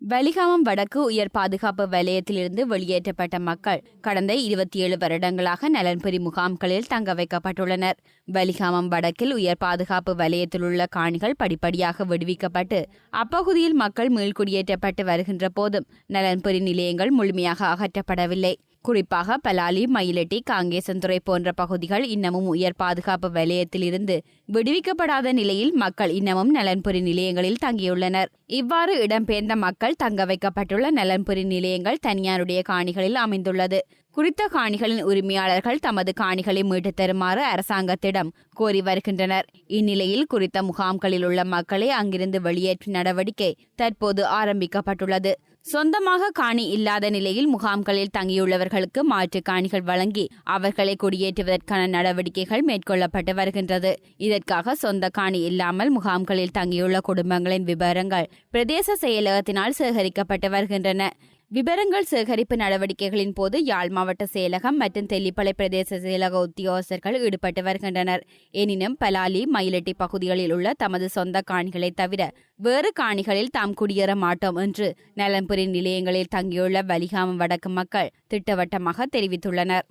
வலிகாமம் வடக்கு உயர் பாதுகாப்பு வலயத்திலிருந்து வெளியேற்றப்பட்ட மக்கள் கடந்த 27 வருடங்களாக நலன்புரி முகாம்களில் தங்க வைக்கப்பட்டுள்ளனர். வலிகாமம் வடக்கில் உயர் பாதுகாப்பு வலயத்தில் உள்ள காணிகள் படிப்படியாக விடுவிக்கப்பட்டு அப்பகுதியில் மக்கள் மீள்குடியேற்றப்பட்டு வருகின்ற போதும் நலன்புரி நிலையங்கள் முழுமையாக அகற்றப்படவில்லை. குறிப்பாக பலாலி, மயிலட்டி, காங்கேசன்துறை போன்ற பகுதிகள் இன்னமும் உயர் பாதுகாப்பு வலயத்தில் இருந்து விடுவிக்கப்படாத நிலையில் மக்கள் இன்னமும் நலன்புரி நிலையங்களில் தங்கியுள்ளனர். இவ்வாறு இடம்பெயர்ந்த மக்கள் தங்க வைக்கப்பட்டுள்ள நலன்புரி நிலையங்கள் தனியாருடைய காணிகளில் அமைந்துள்ளது. குறித்த காணிகளின் உரிமையாளர்கள் தமது காணிகளை மீட்டுத் தருமாறு அரசாங்கத்திடம் கோரி வருகின்றனர். இந்நிலையில் குறித்த முகாம்களில் உள்ள மக்களை அங்கிருந்து வெளியேற்றும் நடவடிக்கை தற்போது ஆரம்பிக்கப்பட்டுள்ளது. சொந்தமாக காணி இல்லாத நிலையில் முகாம்களில் தங்கியுள்ளவர்களுக்கு மாற்று காணிகள் வழங்கி அவர்களை குடியேற்றுவதற்கான நடவடிக்கைகள் மேற்கொள்ளப்பட்டு வருகின்றது. இதற்காக சொந்த காணி இல்லாமல் முகாம்களில் தங்கியுள்ள குடும்பங்களின் விவரங்கள் பிரதேச செயலகத்தினால் சேகரிக்கப்பட்டு வருகின்றன. விபரங்கள் சேகரிப்பு நடவடிக்கைகளின் போது யாழ் மாவட்ட செயலகம் மற்றும் தெல்லிப்பளை பிரதேச செயலக உத்தியோகஸ்தர்கள் ஈடுபட்டு வருகின்றனர். எனினும் பலாலி, மயிலட்டி பகுதிகளில் உள்ள தமது சொந்த காணிகளை தவிர வேறு காணிகளில் தாம் குடியேற மாட்டோம் என்று நலன்புரி நிலையங்களில் தங்கியுள்ள வலிகாமம் வடக்கு மக்கள் திட்டவட்டமாக தெரிவித்துள்ளனர்.